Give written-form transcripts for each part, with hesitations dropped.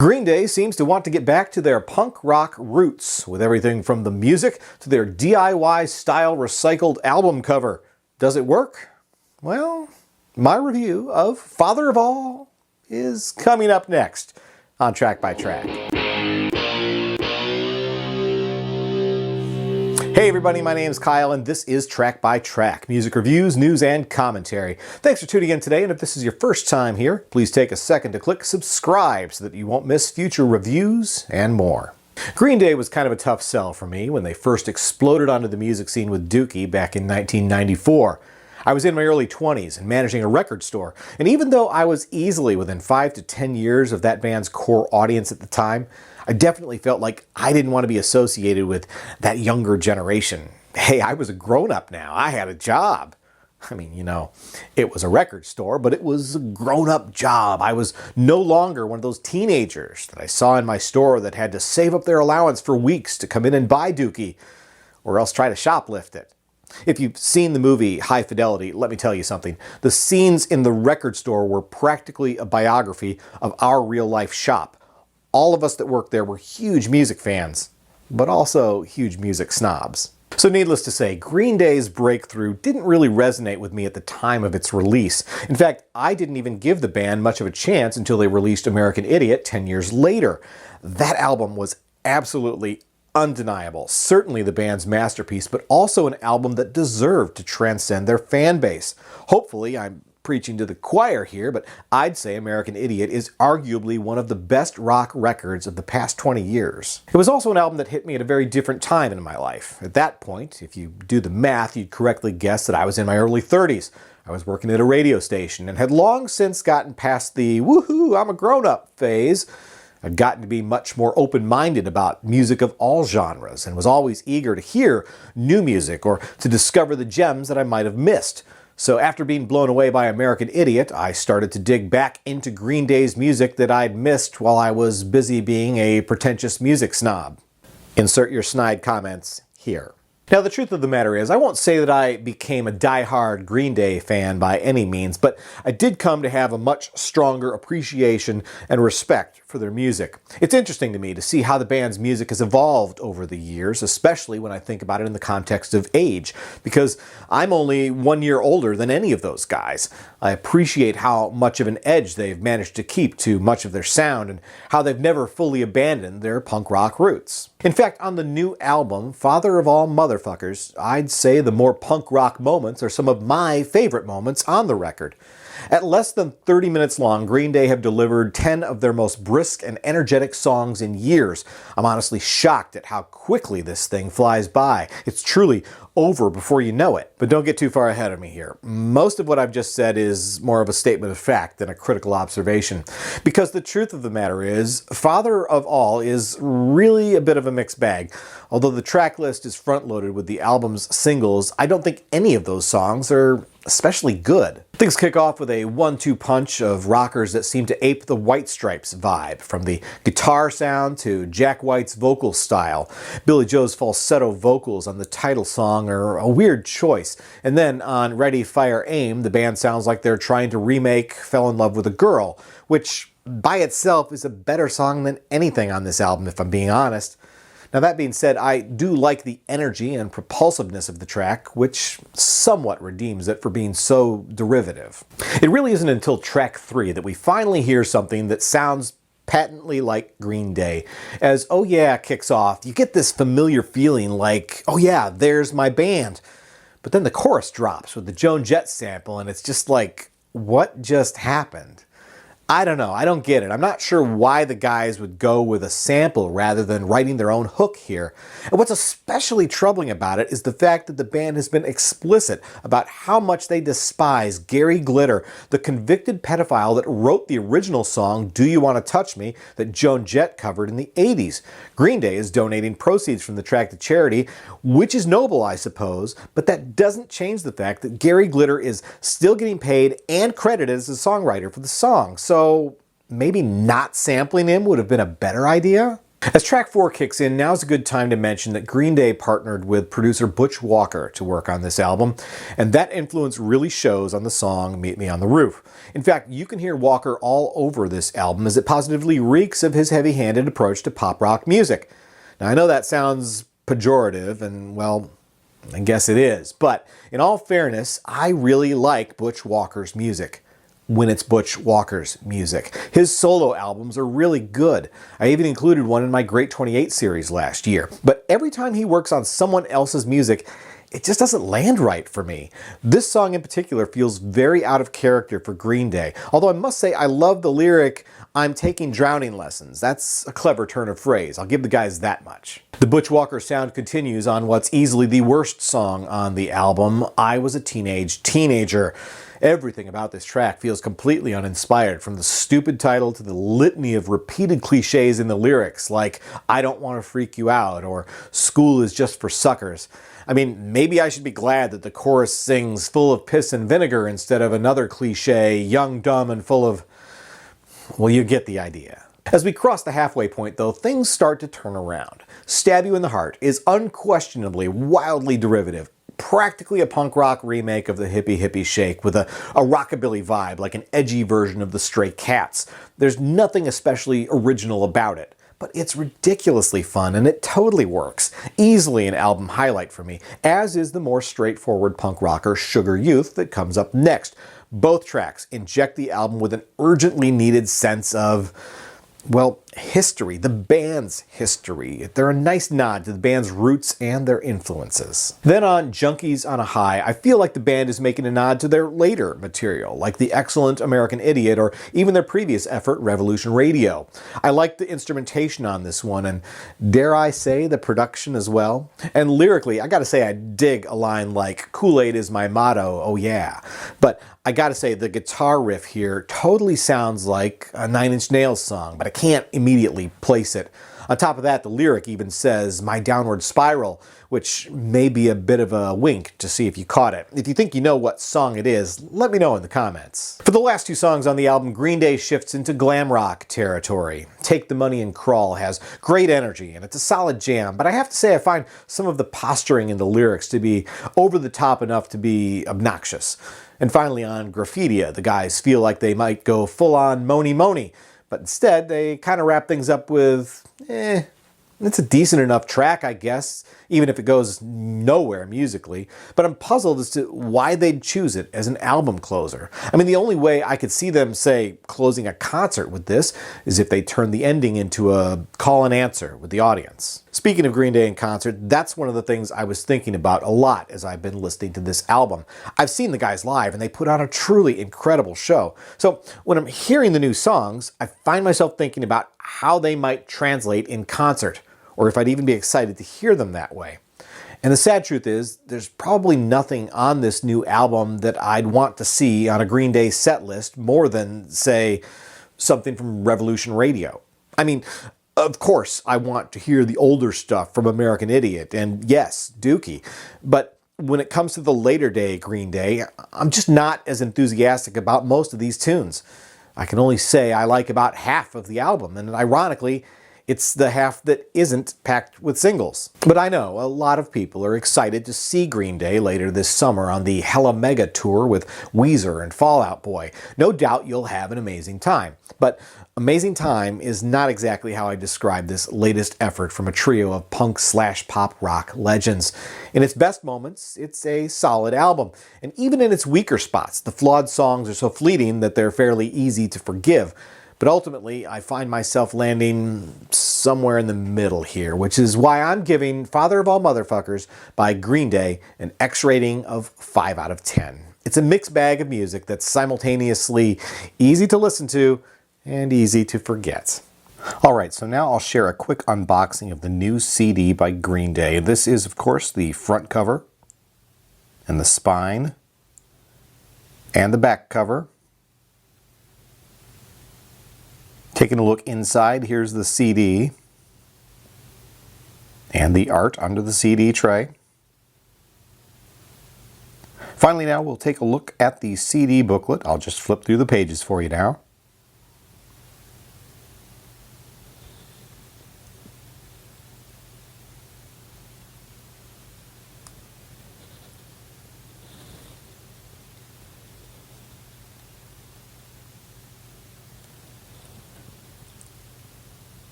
Green Day seems to want to get back to their punk rock roots, with everything from the music to their DIY-style recycled album cover. Does it work? Well, my review of Father of All is coming up next on Track by Track. Hey everybody, my name is Kyle and this is Track by Track, music reviews, news, and commentary. Thanks for tuning in today, and if this is your first time here, please take a second to click subscribe so that you won't miss future reviews and more. Green Day was kind of a tough sell for me when they first exploded onto the music scene with Dookie back in 1994. I was in my early 20s and managing a record store, and even though I was easily within 5 to 10 years of that band's core audience at the time, I definitely felt like I didn't want to be associated with that younger generation. Hey, I was a grown-up now. I had a job. I mean, you know, it was a record store, but it was a grown-up job. I was no longer one of those teenagers that I saw in my store that had to save up their allowance for weeks to come in and buy Dookie, or else try to shoplift it. If you've seen the movie High Fidelity, let me tell you something. The scenes in the record store were practically a biography of our real-life shop. All of us that worked there were huge music fans, but also huge music snobs. So needless to say, Green Day's breakthrough didn't really resonate with me at the time of its release. In fact, I didn't even give the band much of a chance until they released American Idiot 10 years later. That album was absolutely undeniable. Certainly the band's masterpiece, but also an album that deserved to transcend their fan base. Hopefully, I'm preaching to the choir here, but I'd say American Idiot is arguably one of the best rock records of the past 20 years. It was also an album that hit me at a very different time in my life. At that point, if you do the math, you'd correctly guess that I was in my early 30s. I was working at a radio station and had long since gotten past the woohoo, I'm a grown-up phase. I'd gotten to be much more open-minded about music of all genres and was always eager to hear new music or to discover the gems that I might have missed. So after being blown away by American Idiot, I started to dig back into Green Day's music that I'd missed while I was busy being a pretentious music snob. Insert your snide comments here. Now, the truth of the matter is, I won't say that I became a die-hard Green Day fan by any means, but I did come to have a much stronger appreciation and respect for their music. It's interesting to me to see how the band's music has evolved over the years, especially when I think about it in the context of age, because I'm only 1 year older than any of those guys. I appreciate how much of an edge they've managed to keep to much of their sound and how they've never fully abandoned their punk rock roots. In fact, on the new album, Father of All Motherfuckers, I'd say the more punk rock moments are some of my favorite moments on the record. At less than 30 minutes long, Green Day have delivered 10 of their most brisk and energetic songs in years. I'm honestly shocked at how quickly this thing flies by. It's truly over before you know it. But don't get too far ahead of me here. Most of what I've just said is more of a statement of fact than a critical observation. Because the truth of the matter is, Father of All is really a bit of a mixed bag. Although the track list is front-loaded with the album's singles, I don't think any of those songs are especially good. Things kick off with a 1-2 punch of rockers that seem to ape the White Stripes vibe, from the guitar sound to Jack White's vocal style. Billy Joe's falsetto vocals on the title song are a weird choice, and then on Ready, Fire, Aim, the band sounds like they're trying to remake Fell in Love with a Girl, which by itself is a better song than anything on this album, if I'm being honest. Now, that being said, I do like the energy and propulsiveness of the track, which somewhat redeems it for being so derivative. It really isn't until track 3 that we finally hear something that sounds patently like Green Day. As Oh Yeah kicks off, you get this familiar feeling like, oh yeah, there's my band. But then the chorus drops with the Joan Jett sample, and it's just like, what just happened? I don't know. I don't get it. I'm not sure why the guys would go with a sample rather than writing their own hook here. And what's especially troubling about it is the fact that the band has been explicit about how much they despise Gary Glitter, the convicted pedophile that wrote the original song Do You Want to Touch Me that Joan Jett covered in the 80s. Green Day is donating proceeds from the track to charity, which is noble, I suppose, but that doesn't change the fact that Gary Glitter is still getting paid and credited as a songwriter for the song. So maybe not sampling him would have been a better idea? As track 4 kicks in, now's a good time to mention that Green Day partnered with producer Butch Walker to work on this album, and that influence really shows on the song Meet Me on the Roof. In fact, you can hear Walker all over this album as it positively reeks of his heavy-handed approach to pop rock music. Now, I know that sounds pejorative, and well, I guess it is, but in all fairness, I really like Butch Walker's music. When it's Butch Walker's music. His solo albums are really good. I even included one in my Great 28 series last year. But every time he works on someone else's music, it just doesn't land right for me. This song in particular feels very out of character for Green Day. Although I must say I love the lyric, "I'm taking drowning lessons." That's a clever turn of phrase. I'll give the guys that much. The Butch Walker sound continues on what's easily the worst song on the album, "I Was a Teenager." Everything about this track feels completely uninspired, from the stupid title to the litany of repeated cliches in the lyrics, like "I don't want to freak you out" or "School is just for suckers." I mean, maybe I should be glad that the chorus sings "full of piss and vinegar" instead of another cliche, "young, dumb, and full of..." Well, you get the idea. As we cross the halfway point, though, things start to turn around. "Stab You in the Heart" is unquestionably wildly derivative, practically a punk rock remake of the Hippie Hippie Shake with a rockabilly vibe, like an edgy version of the Stray Cats. There's nothing especially original about it, but it's ridiculously fun and it totally works. Easily an album highlight for me, as is the more straightforward punk rocker Sugar Youth that comes up next. Both tracks inject the album with an urgently needed sense of, well, history, the band's history. They're a nice nod to the band's roots and their influences. Then on Junkies on a High, I feel like the band is making a nod to their later material, like the excellent American Idiot or even their previous effort, Revolution Radio. I like the instrumentation on this one, and dare I say the production as well. And lyrically, I gotta say I dig a line like "Kool-Aid is my motto, oh yeah." But I gotta say the guitar riff here totally sounds like a Nine Inch Nails song, but I can't immediately place it. On top of that, the lyric even says "my downward spiral," which may be a bit of a wink to see if you caught it. If you think you know what song it is, let me know in the comments. For the last two songs on the album, Green Day shifts into glam rock territory. Take the Money and Crawl has great energy and it's a solid jam, but I have to say I find some of the posturing in the lyrics to be over the top enough to be obnoxious. And finally on Graffitia, the guys feel like they might go full-on Mony Mony, but instead they kind of wrap things up with, it's a decent enough track, I guess, even if it goes nowhere musically. But I'm puzzled as to why they'd choose it as an album closer. I mean, the only way I could see them, say, closing a concert with this is if they turned the ending into a call and answer with the audience. Speaking of Green Day in concert, that's one of the things I was thinking about a lot as I've been listening to this album. I've seen the guys live and they put on a truly incredible show. So when I'm hearing the new songs, I find myself thinking about how they might translate in concert, or if I'd even be excited to hear them that way. And the sad truth is, there's probably nothing on this new album that I'd want to see on a Green Day set list more than, say, something from Revolution Radio. I mean, of course, I want to hear the older stuff from American Idiot and, yes, Dookie. But when it comes to the later day Green Day, I'm just not as enthusiastic about most of these tunes. I can only say I like about half of the album, and ironically, it's the half that isn't packed with singles. But I know a lot of people are excited to see Green Day later this summer on the Hella Mega Tour with Weezer and Fall Out Boy. No doubt you'll have an amazing time. But amazing time is not exactly how I describe this latest effort from a trio of punk/pop rock legends. In its best moments, it's a solid album. And even in its weaker spots, the flawed songs are so fleeting that they're fairly easy to forgive. But ultimately, I find myself landing somewhere in the middle here, which is why I'm giving Father of All Motherfuckers by Green Day an X rating of 5 out of 10. It's a mixed bag of music that's simultaneously easy to listen to and easy to forget. Alright, so now I'll share a quick unboxing of the new CD by Green Day. This is, of course, the front cover, and the spine, and the back cover. Taking a look inside, here's the CD and the art under the CD tray. Finally now we'll take a look at the CD booklet. I'll just flip through the pages for you now.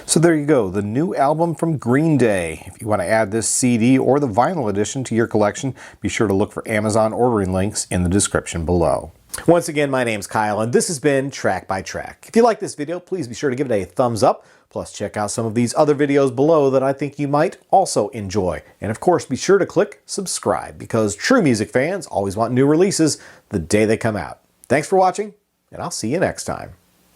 So there you go, the new album from Green Day. If you want to add this CD or the vinyl edition to your collection, be sure to look for Amazon ordering links in the description below. Once again, my name's Kyle, and this has been Track by Track. If you like this video, please be sure to give it a thumbs up. Plus, check out some of these other videos below that I think you might also enjoy. And of course, be sure to click subscribe, because true music fans always want new releases the day they come out. Thanks for watching, and I'll see you next time.